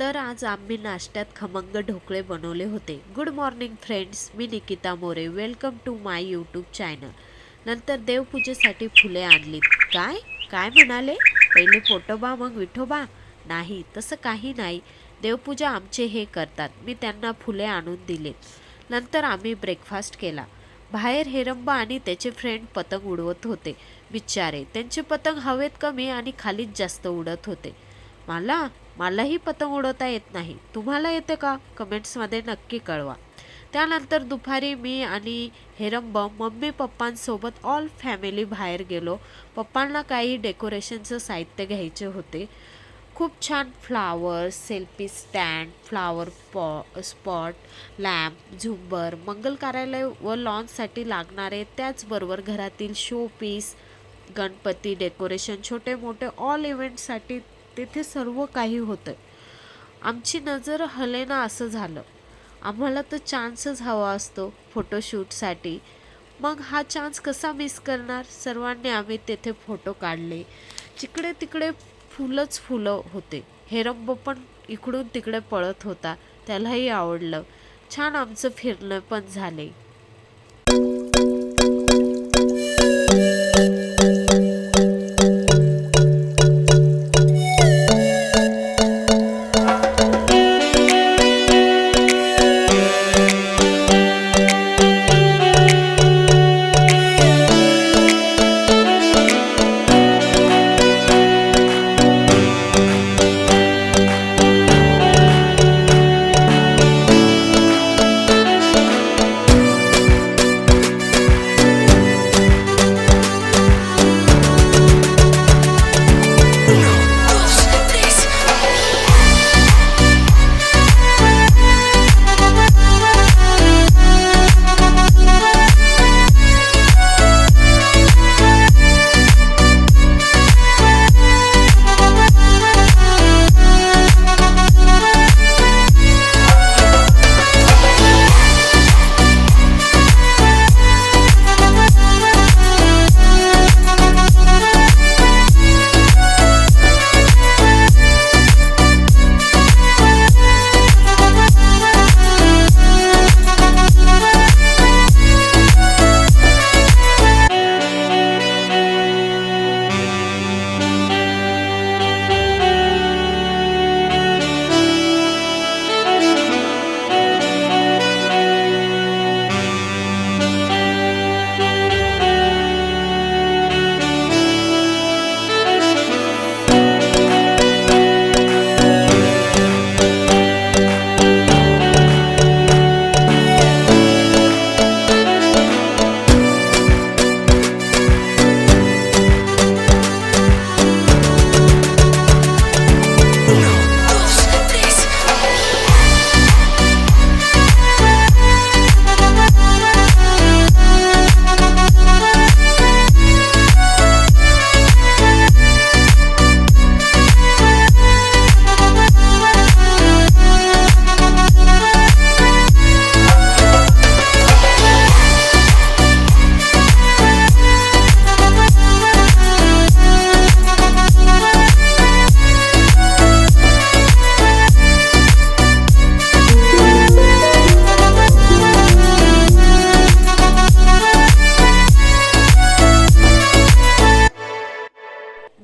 तर आज आम्ही नाश्त्यात खमंग ढोकळे बनवले होते. गुड मॉर्निंग फ्रेंड्स, मी Nikita More. Welcome to my YouTube channel. नंतर देवपूजेसाठी फुले आणलीत. काय काय म्हणाले? पहिले पोटोबा मग विठोबा? नाही, तसं काही नाही. देवपूजा आमचे हे करतात. मी त्यांना फुले आणून दिले. नंतर आम्ही ब्रेकफास्ट केला. बाहेर हेरंबा आणि त्याचे फ्रेंड पतंग उडवत होते. बिचारे, त्यांचे पतंग हवेत कमी आणि खालीच जास्त उडत होते. मलाही पतंग उडवता येत नाही. तुम्हाला येते का? कमेंट्समध्ये नक्की कळवा. त्यानंतर दुपारी मी आणि हेरंब मम्मी पप्पांसोबत ऑल फॅमिली बाहेर गेलो. पप्पांना काही डेकोरेशनचं साहित्य घ्यायचे होते. खूप छान flowers, selfie stand, flower spot, lamp, झुंबर, मंगल कार्यालय व लॉनसाठी लागणारे, त्याचबरोबर घरातील शो पीस, गणपती डेकोरेशन, छोटे मोठे ऑल इव्हेंटसाठी तेथे सर्व काही होतं. आमची नजर हलेना असं झालं. आम्हाला तर चान्सच हवा असतो फोटोशूटसाठी. मग हा चान्स कसा मिस करणार? सर्वांनी आम्ही तेथे फोटो काढले. जिकडे तिकडे फुलंच फुलं होते. हेरंब पण इकडून तिकडे पळत होता. त्यालाही आवडलं. छान आमचं फिरणं पण झाले.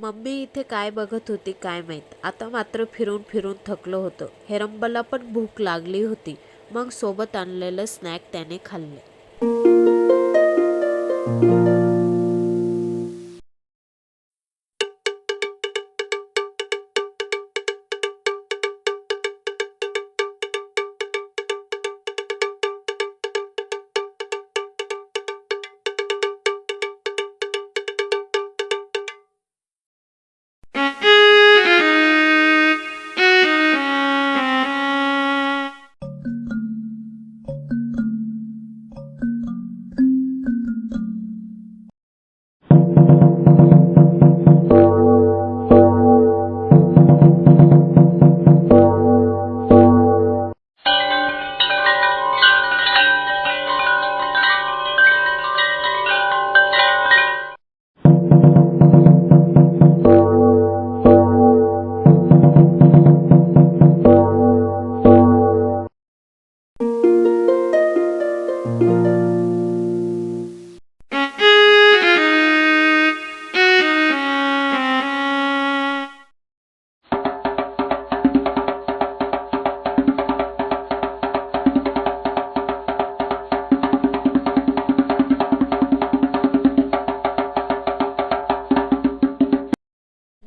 मम्मी इथे काय बघत होती काय माहीत. आता मात्र फिरून फिरून थकलो होतो. हेरंबला पण भूक लागली होती. मग सोबत आणलेलं स्नॅक त्याने खाल्ले.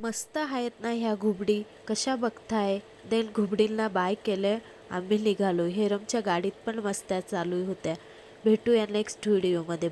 मस्त आहेत ना ह्या घुबडी, कशा बघताय? देन घुबडींना बाय केले. आम्ही निघालो. हेरमच्या गाडीत पण मस्त्या चालू होत्या. भेटूया नेक्स्ट व्हिडिओमध्ये.